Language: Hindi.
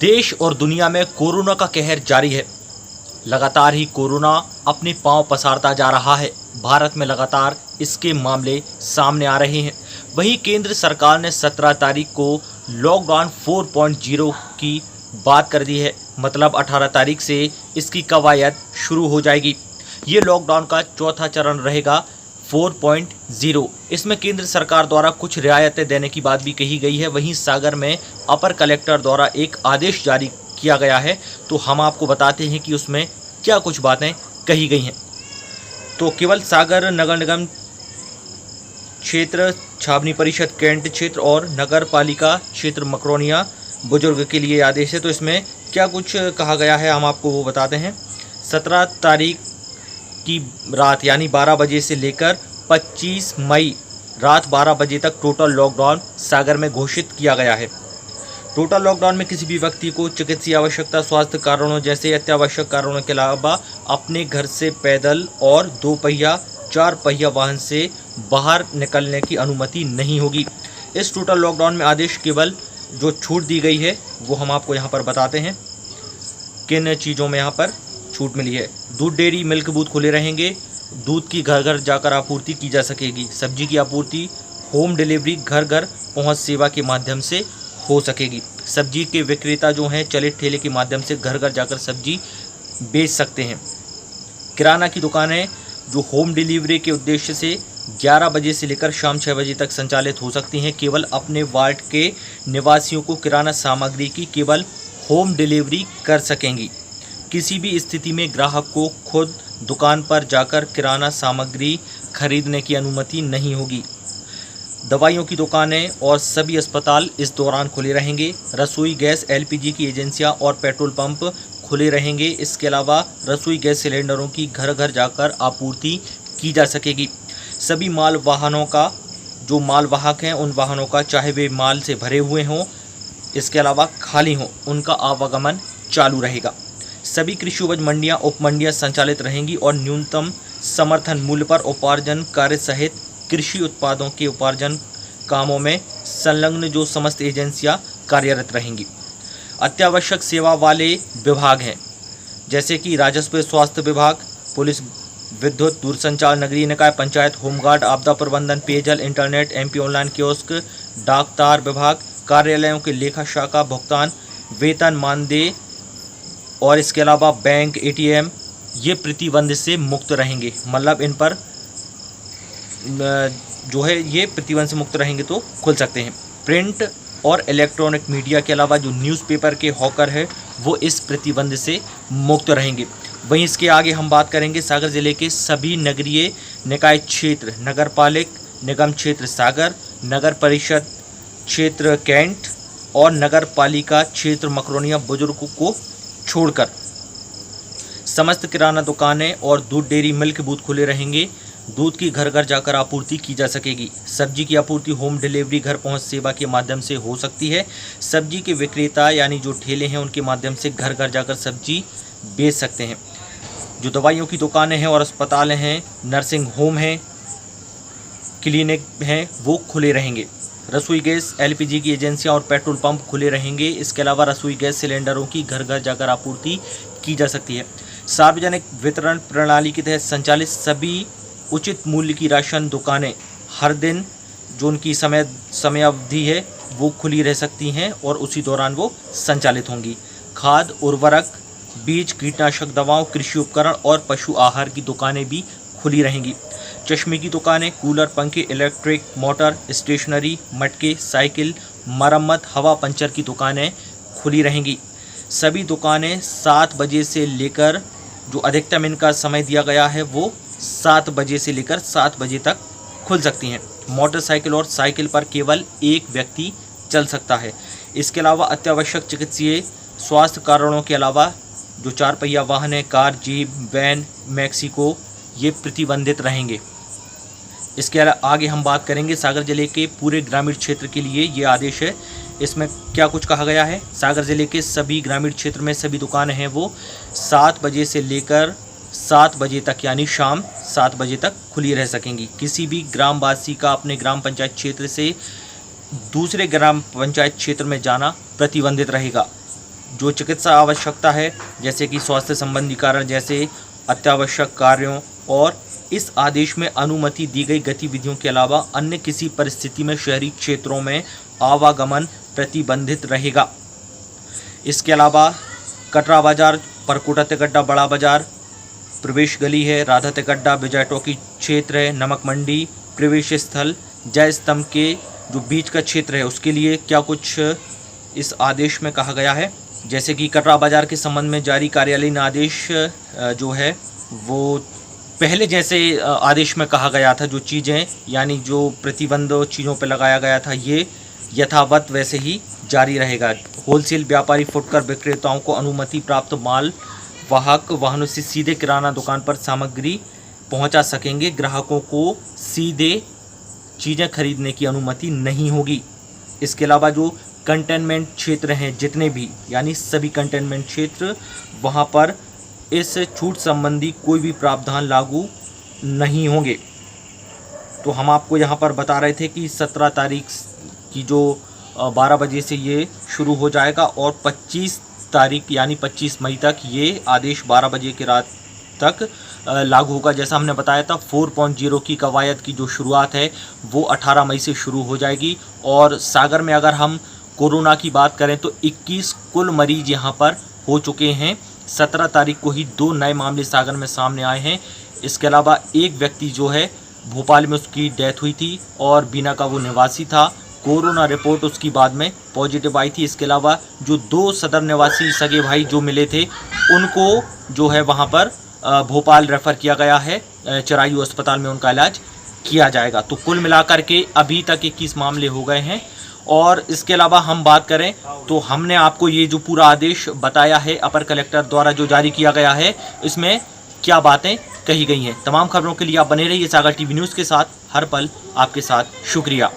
देश और दुनिया में कोरोना का कहर जारी है। लगातार ही कोरोना अपने पांव पसारता जा रहा है। भारत में लगातार इसके मामले सामने आ रहे हैं। वहीं केंद्र सरकार ने 17 तारीख को लॉकडाउन 4.0 की बात कर दी है। मतलब 18 तारीख से इसकी कवायद शुरू हो जाएगी। ये लॉकडाउन का चौथा चरण रहेगा 4.0। इसमें केंद्र सरकार द्वारा कुछ रियायतें देने की बात भी कही गई है। वहीं सागर में अपर कलेक्टर द्वारा एक आदेश जारी किया गया है, तो हम आपको बताते हैं कि उसमें क्या कुछ बातें कही गई हैं। तो केवल सागर नगर निगम क्षेत्र, छावनी परिषद कैंट क्षेत्र और नगर पालिका क्षेत्र मकरोनिया बुजुर्ग के लिए आदेश है। तो इसमें क्या कुछ कहा गया है हम आपको वो बताते हैं। 17 तारीख की रात यानी 12 बजे से लेकर 25 मई रात 12 बजे तक टोटल लॉकडाउन सागर में घोषित किया गया है। टोटल लॉकडाउन में किसी भी व्यक्ति को चिकित्सीय आवश्यकता, स्वास्थ्य कारणों जैसे अत्यावश्यक कारणों के अलावा अपने घर से पैदल और 2 पहिया 4 पहिया वाहन से बाहर निकलने की अनुमति नहीं होगी। इस टोटल लॉकडाउन में आदेश केवल जो छूट दी गई है वो हम आपको यहाँ पर बताते हैं किन चीज़ों में यहाँ पर छूट मिली है। दूध डेयरी मिल्क बूथ खुले रहेंगे। दूध की घर घर जाकर आपूर्ति की जा सकेगी। सब्जी की आपूर्ति होम डिलीवरी घर घर पहुँच सेवा के माध्यम से हो सकेगी। सब्जी के विक्रेता जो हैं चलित ठेले के माध्यम से घर घर जाकर सब्जी बेच सकते हैं। किराना की दुकानें जो होम डिलीवरी के उद्देश्य से 11 बजे से लेकर शाम 6 बजे तक संचालित हो सकती हैं। केवल अपने वार्ड के निवासियों को किराना सामग्री की केवल होम डिलीवरी कर सकेंगी। किसी भी स्थिति में ग्राहक को खुद दुकान पर जाकर किराना सामग्री खरीदने की अनुमति नहीं होगी। दवाइयों की दुकानें और सभी अस्पताल इस दौरान खुले रहेंगे। रसोई गैस, एलपीजी की एजेंसियां और पेट्रोल पंप खुले रहेंगे। इसके अलावा रसोई गैस सिलेंडरों की घर घर जाकर आपूर्ति की जा सकेगी। सभी माल वाहनों का जो माल वाहक हैं उन वाहनों का, चाहे वे माल से भरे हुए हों इसके अलावा खाली हों, उनका आवागमन चालू रहेगा। सभी कृषि उपज मंडियां, उप मंडियां संचालित रहेंगी और न्यूनतम समर्थन मूल्य पर उपार्जन कार्य सहित कृषि उत्पादों के उपार्जन कामों में संलग्न जो समस्त एजेंसियां कार्यरत रहेंगी। अत्यावश्यक सेवा वाले विभाग हैं जैसे कि राजस्व, स्वास्थ्य विभाग, पुलिस, विद्युत, दूरसंचार, नगरीय निकाय, पंचायत, होमगार्ड, आपदा प्रबंधन, पेयजल, इंटरनेट, एमपी ऑनलाइन कियोस्क, डाक तार विभाग, कार्यालयों के लेखा शाखा, भुगतान, वेतन, मानदेय और इसके अलावा बैंक, एटीएम ये प्रतिबंध से मुक्त रहेंगे। मतलब इन पर जो है ये प्रतिबंध से मुक्त रहेंगे तो खुल सकते हैं। प्रिंट और इलेक्ट्रॉनिक मीडिया के अलावा जो न्यूज़पेपर के हॉकर है वो इस प्रतिबंध से मुक्त रहेंगे। वहीं इसके आगे हम बात करेंगे सागर जिले के सभी नगरीय निकाय क्षेत्र, नगर पालिक निगम क्षेत्र सागर, नगर परिषद क्षेत्र कैंट और नगर पालिका क्षेत्र मकरोनिया बुजुर्ग को छोड़कर समस्त किराना दुकानें और दूध डेयरी मिल्क बूथ खुले रहेंगे। दूध की घर घर जाकर आपूर्ति की जा सकेगी। सब्जी की आपूर्ति होम डिलीवरी घर पहुंच सेवा के माध्यम से हो सकती है। सब्जी के विक्रेता यानी जो ठेले हैं उनके माध्यम से घर घर जाकर सब्जी बेच सकते हैं। जो दवाइयों की दुकानें हैं और अस्पताल हैं, नर्सिंग होम हैं, क्लिनिक हैं, वो खुले रहेंगे। रसोई गैस, एलपीजी की एजेंसियां और पेट्रोल पंप खुले रहेंगे। इसके अलावा रसोई गैस सिलेंडरों की घर घर जाकर आपूर्ति की जा सकती है। सार्वजनिक वितरण प्रणाली के तहत संचालित सभी उचित मूल्य की राशन दुकानें हर दिन जो उनकी समयावधि है वो खुली रह सकती हैं और उसी दौरान वो संचालित होंगी। खाद, उर्वरक, बीज, कीटनाशक दवाओं, कृषि उपकरण और पशु आहार की दुकानें भी खुली रहेंगी। चश्मे की दुकानें, कूलर, पंखे, इलेक्ट्रिक मोटर, स्टेशनरी, मटके, साइकिल, मरम्मत, हवा पंचर की दुकानें खुली रहेंगी। सभी दुकानें 7 बजे से लेकर जो अधिकतम इनका समय दिया गया है वो 7 बजे से लेकर 7 बजे तक खुल सकती हैं। मोटरसाइकिल और साइकिल पर केवल एक व्यक्ति चल सकता है। इसके अलावा अत्यावश्यक चिकित्सीय स्वास्थ्य कारणों के अलावा जो 4 पहिया वाहन है, कार, जीप, वैन, मैक्सिको, ये प्रतिबंधित रहेंगे। इसके आगे हम बात करेंगे सागर जिले के पूरे ग्रामीण क्षेत्र के लिए ये आदेश है। इसमें क्या कुछ कहा गया है। सागर जिले के सभी ग्रामीण क्षेत्र में सभी दुकानें हैं वो 7 बजे से लेकर 7 बजे तक यानी शाम 7 बजे तक खुली रह सकेंगी। किसी भी ग्रामवासी का अपने ग्राम पंचायत क्षेत्र से दूसरे ग्राम पंचायत क्षेत्र में जाना प्रतिबंधित रहेगा। जो चिकित्सा आवश्यकता है, जैसे कि स्वास्थ्य संबंधी कारण जैसे अत्यावश्यक कार्यों, और इस आदेश में अनुमति दी गई गतिविधियों के अलावा अन्य किसी परिस्थिति में शहरी क्षेत्रों में आवागमन प्रतिबंधित रहेगा। इसके अलावा कटरा बाजार, परकोटा तिगड्डा बड़ा बाजार, प्रवेश गली है, राधा तिगड्डा, विजय टॉकी क्षेत्र है, नमक मंडी, प्रवेश स्थल, जय स्तंभ के जो बीच का क्षेत्र है उसके लिए क्या कुछ इस आदेश में कहा गया है। जैसे कि कटरा बाजार के संबंध में जारी कार्यालयीन आदेश जो है वो पहले जैसे आदेश में कहा गया था, जो चीज़ें यानी जो प्रतिबंध चीज़ों पर लगाया गया था ये यथावत वैसे ही जारी रहेगा। होलसेल व्यापारी फुटकर विक्रेताओं को अनुमति प्राप्त माल वाहक वाहनों से सीधे किराना दुकान पर सामग्री पहुंचा सकेंगे। ग्राहकों को सीधे चीज़ें खरीदने की अनुमति नहीं होगी। इसके अलावा जो कंटेनमेंट क्षेत्र हैं जितने भी, यानी सभी कंटेनमेंट क्षेत्र, वहां पर इस छूट संबंधी कोई भी प्रावधान लागू नहीं होंगे। तो हम आपको यहाँ पर बता रहे थे कि 17 तारीख की जो 12 बजे से ये शुरू हो जाएगा और 25 तारीख यानी 25 मई तक ये आदेश 12 बजे की रात तक लागू होगा। जैसा हमने बताया था 4.0 की कवायद की जो शुरुआत है वो 18 मई से शुरू हो जाएगी। और सागर में अगर हम कोरोना की बात करें तो 21 कुल मरीज यहाँ पर हो चुके हैं। 17 तारीख को ही 2 नए मामले सागर में सामने आए हैं। इसके अलावा एक व्यक्ति जो है भोपाल में उसकी डेथ हुई थी और बीना का वो निवासी था। कोरोना रिपोर्ट उसकी बाद में पॉजिटिव आई थी। इसके अलावा जो 2 सदर निवासी सगे भाई जो मिले थे उनको जो है वहाँ पर भोपाल रेफ़र किया गया है, चिरायू अस्पताल में उनका इलाज किया जाएगा। तो कुल मिलाकर के अभी तक 21 मामले हो गए हैं। और इसके अलावा हम बात करें तो हमने आपको ये जो पूरा आदेश बताया है अपर कलेक्टर द्वारा जो जारी किया गया है, इसमें क्या बातें कही गई हैं। तमाम खबरों के लिए आप बने रहिए सागर टीवी न्यूज़ के साथ, हर पल आपके साथ। शुक्रिया।